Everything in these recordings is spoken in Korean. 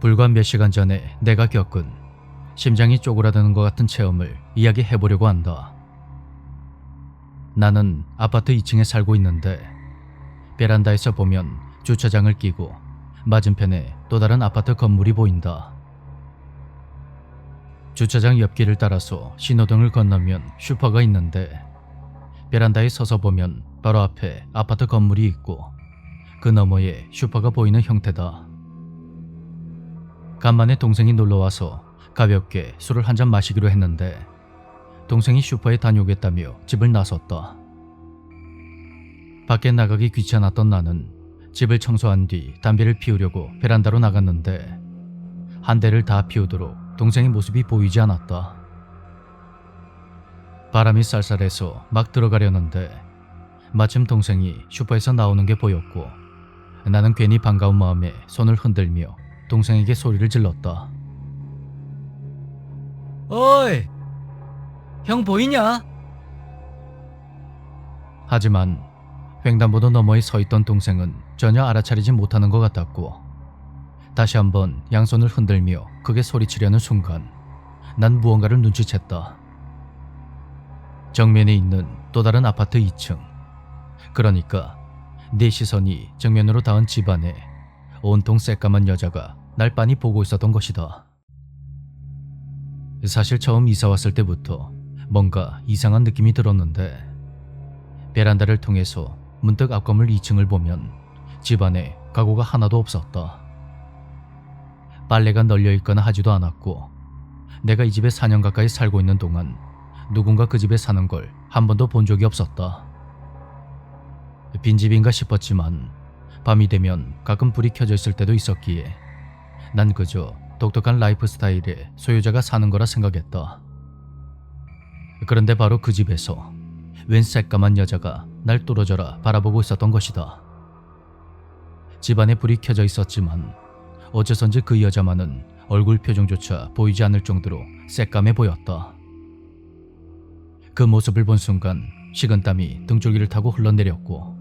불과 몇 시간 전에 내가 겪은 심장이 쪼그라드는 것 같은 체험을 이야기해보려고 한다. 나는 아파트 2층에 살고 있는데 베란다에서 보면 주차장을 끼고 맞은편에 또 다른 아파트 건물이 보인다. 주차장 옆길을 따라서 신호등을 건너면 슈퍼가 있는데 베란다에 서서 보면 바로 앞에 아파트 건물이 있고 그 너머에 슈퍼가 보이는 형태다. 간만에 동생이 놀러와서 가볍게 술을 한잔 마시기로 했는데 동생이 슈퍼에 다녀오겠다며 집을 나섰다. 밖에 나가기 귀찮았던 나는 집을 청소한 뒤 담배를 피우려고 베란다로 나갔는데 한 대를 다 피우도록 동생의 모습이 보이지 않았다. 바람이 쌀쌀해서 막 들어가려는데 마침 동생이 슈퍼에서 나오는 게 보였고 나는 괜히 반가운 마음에 손을 흔들며 동생에게 소리를 질렀다. 어이, 형 보이냐? 하지만 횡단보도 너머에 서 있던 동생은 전혀 알아차리지 못하는 것 같았고 다시 한번 양손을 흔들며 크게 소리치려는 순간 난 무언가를 눈치챘다. 정면에 있는 또 다른 아파트 2층, 그러니까 내 시선이 정면으로 닿은 집안에 온통 새까만 여자가 날 빤히 보고 있었던 것이다. 사실 처음 이사 왔을 때부터 뭔가 이상한 느낌이 들었는데 베란다를 통해서 문득 앞건물 2층을 보면 집안에 가구가 하나도 없었다. 빨래가 널려 있거나 하지도 않았고 내가 이 집에 4년 가까이 살고 있는 동안 누군가 그 집에 사는 걸 한 번도 본 적이 없었다. 빈집인가 싶었지만 밤이 되면 가끔 불이 켜져 있을 때도 있었기에 난 그저 독특한 라이프 스타일의 소유자가 사는 거라 생각했다. 그런데 바로 그 집에서 웬 새까만 여자가 날 뚫어져라 바라보고 있었던 것이다. 집안에 불이 켜져 있었지만 어째선지 그 여자만은 얼굴 표정조차 보이지 않을 정도로 새까매 보였다. 그 모습을 본 순간 식은땀이 등줄기를 타고 흘러내렸고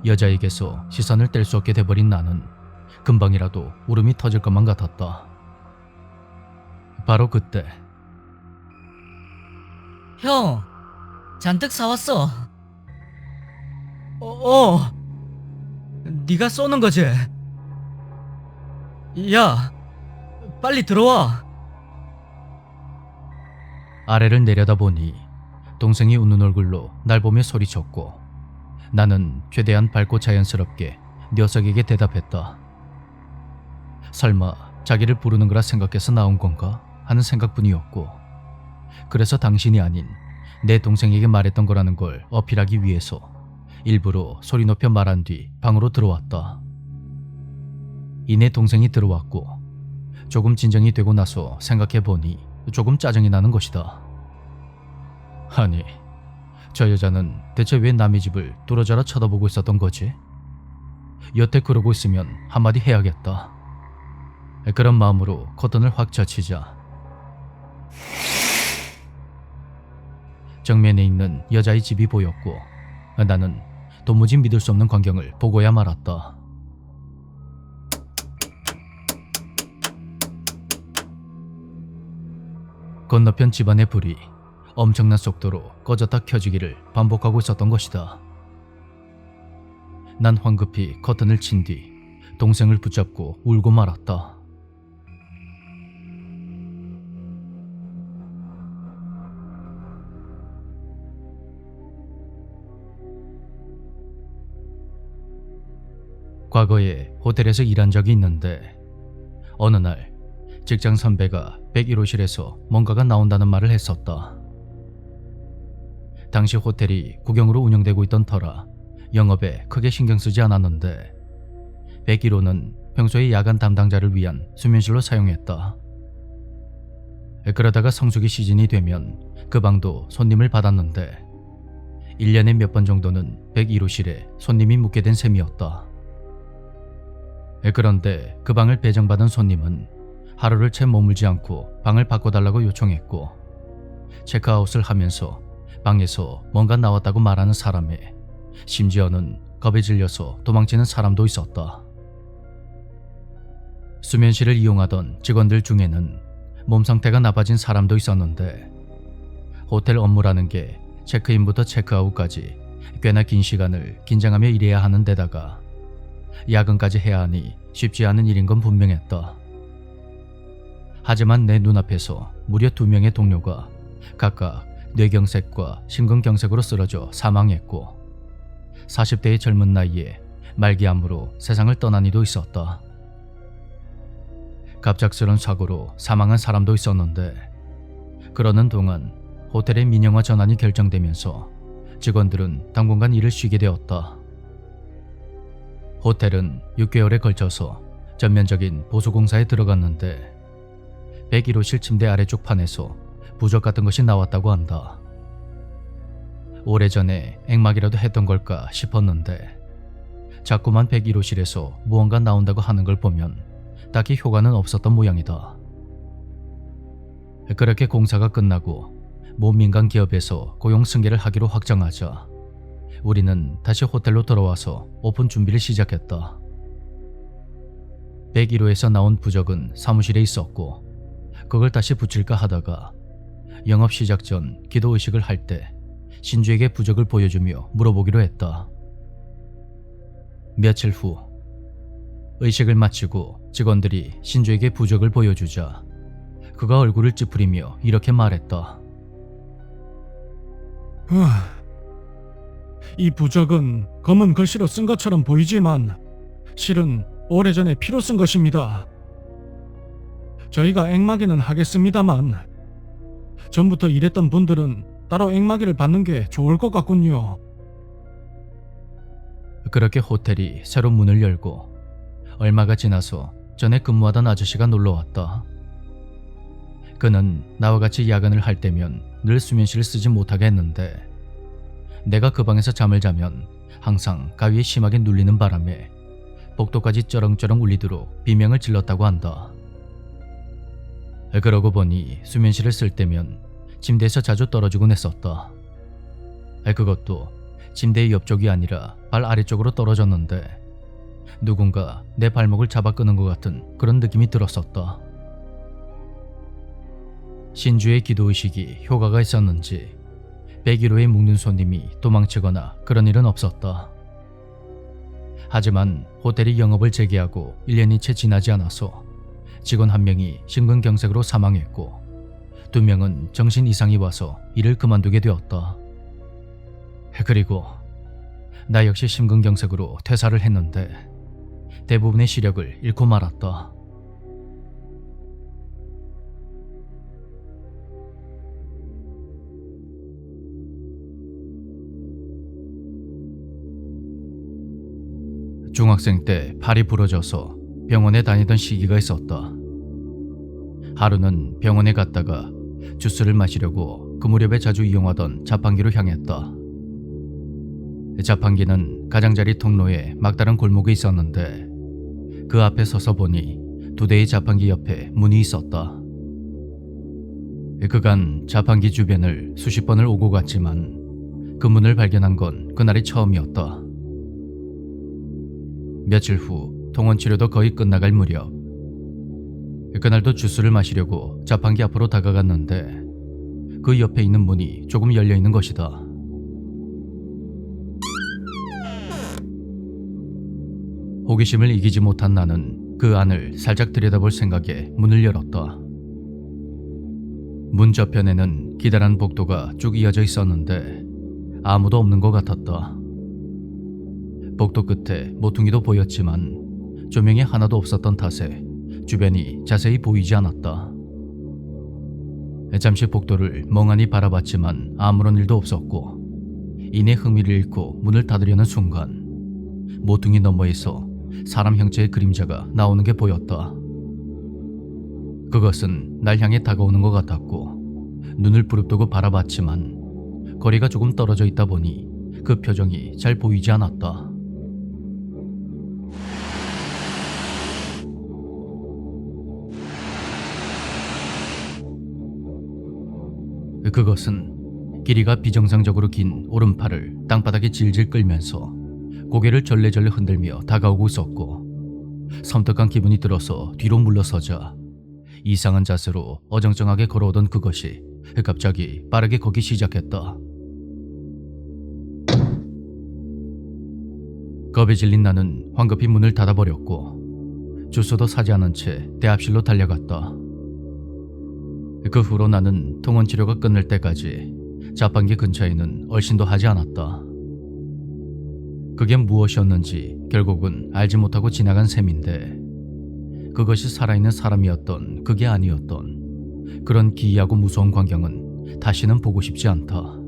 여자에게서 시선을 뗄 수 없게 돼버린 나는 금방이라도 울음이 터질 것만 같았다. 바로 그때 형, 잔뜩 사왔어. 네가 쏘는 거지? 야, 빨리 들어와. 아래를 내려다보니 동생이 웃는 얼굴로 날 보며 소리쳤고 나는 최대한 밝고 자연스럽게 녀석에게 대답했다. 설마 자기를 부르는 거라 생각해서 나온 건가 하는 생각뿐이었고 그래서 당신이 아닌 내 동생에게 말했던 거라는 걸 어필하기 위해서 일부러 소리 높여 말한 뒤 방으로 들어왔다. 이내 동생이 들어왔고 조금 진정이 되고 나서 생각해보니 조금 짜증이 나는 것이다. 아니, 저 여자는 대체 왜 남의 집을 뚫어져라 쳐다보고 있었던 거지? 여태 그러고 있으면 한마디 해야겠다. 그런 마음으로 커튼을 확 젖히자 정면에 있는 여자의 집이 보였고 나는 도무지 믿을 수 없는 광경을 보고야 말았다. 건너편 집안의 불이 엄청난 속도로 꺼졌다 켜지기를 반복하고 있었던 것이다. 난 황급히 커튼을 친 뒤 동생을 붙잡고 울고 말았다. 과거에 호텔에서 일한 적이 있는데 어느 날 직장 선배가 101호실에서 뭔가가 나온다는 말을 했었다. 당시 호텔이 국영으로 운영되고 있던 터라 영업에 크게 신경 쓰지 않았는데 101호는 평소에 야간 담당자를 위한 수면실로 사용했다. 그러다가 성수기 시즌이 되면 그 방도 손님을 받았는데 1년에 몇 번 정도는 101호실에 손님이 묵게 된 셈이었다. 그런데 그 방을 배정받은 손님은 하루를 채 머물지 않고 방을 바꿔달라고 요청했고 체크아웃을 하면서 방에서 뭔가 나왔다고 말하는 사람에 심지어는 겁에 질려서 도망치는 사람도 있었다. 수면실을 이용하던 직원들 중에는 몸 상태가 나빠진 사람도 있었는데 호텔 업무라는 게 체크인부터 체크아웃까지 꽤나 긴 시간을 긴장하며 일해야 하는 데다가 야근까지 해야 하니 쉽지 않은 일인 건 분명했다. 하지만 내 눈앞에서 무려 2명의 동료가 각각 뇌경색과 심근경색으로 쓰러져 사망했고 40대의 젊은 나이에 말기암으로 세상을 떠난 이도 있었다. 갑작스런 사고로 사망한 사람도 있었는데 그러는 동안 호텔의 민영화 전환이 결정되면서 직원들은 당분간 일을 쉬게 되었다. 호텔은 6개월에 걸쳐서 전면적인 보수공사에 들어갔는데 101호실 침대 아래쪽 판에서 부적 같은 것이 나왔다고 한다. 오래전에 액막이라도 했던 걸까 싶었는데 자꾸만 101호실에서 무언가 나온다고 하는 걸 보면 딱히 효과는 없었던 모양이다. 그렇게 공사가 끝나고 모 민간 기업에서 고용 승계를 하기로 확정하자 우리는 다시 호텔로 돌아와서 오픈 준비를 시작했다. 101호에서 나온 부적은 사무실에 있었고 그걸 다시 붙일까 하다가 영업 시작 전 기도의식을 할 때 신주에게 부적을 보여주며 물어보기로 했다. 며칠 후 의식을 마치고 직원들이 신주에게 부적을 보여주자 그가 얼굴을 찌푸리며 이렇게 말했다. 이 부적은 검은 글씨로 쓴 것처럼 보이지만 실은 오래전에 피로 쓴 것입니다. 저희가 액막이는 하겠습니다만 전부터 일했던 분들은 따로 액막이를 받는 게 좋을 것 같군요. 그렇게 호텔이 새로 문을 열고 얼마가 지나서 전에 근무하던 아저씨가 놀러왔다. 그는 나와 같이 야근을 할 때면 늘 수면실을 쓰지 못하게 했는데 내가 그 방에서 잠을 자면 항상 가위에 심하게 눌리는 바람에 복도까지 쩌렁쩌렁 울리도록 비명을 질렀다고 한다. 그러고 보니 수면실을 쓸 때면 침대에서 자주 떨어지곤 했었다. 그것도 침대의 옆쪽이 아니라 발 아래쪽으로 떨어졌는데 누군가 내 발목을 잡아 끄는 것 같은 그런 느낌이 들었었다. 신주의 기도의식이 효과가 있었는지 101호에 묵는 손님이 도망치거나 그런 일은 없었다. 하지만 호텔이 영업을 재개하고 1년이 채 지나지 않아서 직원 1명이 심근경색으로 사망했고 2명은 정신 이상이 와서 일을 그만두게 되었다. 그리고 나 역시 심근경색으로 퇴사를 했는데 대부분의 시력을 잃고 말았다. 중학생 때 팔이 부러져서 병원에 다니던 시기가 있었다. 하루는 병원에 갔다가 주스를 마시려고 그 무렵에 자주 이용하던 자판기로 향했다. 자판기는 가장자리 통로에 막다른 골목에 있었는데 그 앞에 서서 보니 2대의 자판기 옆에 문이 있었다. 그간 자판기 주변을 수십 번을 오고 갔지만 그 문을 발견한 건 그날이 처음이었다. 며칠 후 통원치료도 거의 끝나갈 무렵 그날도 주스를 마시려고 자판기 앞으로 다가갔는데 그 옆에 있는 문이 조금 열려있는 것이다. 호기심을 이기지 못한 나는 그 안을 살짝 들여다볼 생각에 문을 열었다. 문 저편에는 기다란 복도가 쭉 이어져 있었는데 아무도 없는 것 같았다. 복도 끝에 모퉁이도 보였지만 조명이 하나도 없었던 탓에 주변이 자세히 보이지 않았다. 잠시 복도를 멍하니 바라봤지만 아무런 일도 없었고 이내 흥미를 잃고 문을 닫으려는 순간 모퉁이 너머에서 사람 형체의 그림자가 나오는 게 보였다. 그것은 날 향해 다가오는 것 같았고 눈을 부릅뜨고 바라봤지만 거리가 조금 떨어져 있다 보니 그 표정이 잘 보이지 않았다. 그것은 길이가 비정상적으로 긴 오른팔을 땅바닥에 질질 끌면서 고개를 절레절레 흔들며 다가오고 있었고 섬뜩한 기분이 들어서 뒤로 물러서자 이상한 자세로 어정쩡하게 걸어오던 그것이 갑자기 빠르게 걷기 시작했다. 겁에 질린 나는 황급히 문을 닫아버렸고 주소도 사지 않은 채 대합실로 달려갔다. 그 후로 나는 통원 치료가 끝날 때까지 자판기 근처에는 얼씬도 하지 않았다. 그게 무엇이었는지 결국은 알지 못하고 지나간 셈인데, 그것이 살아있는 사람이었던 그게 아니었던 그런 기이하고 무서운 광경은 다시는 보고 싶지 않다.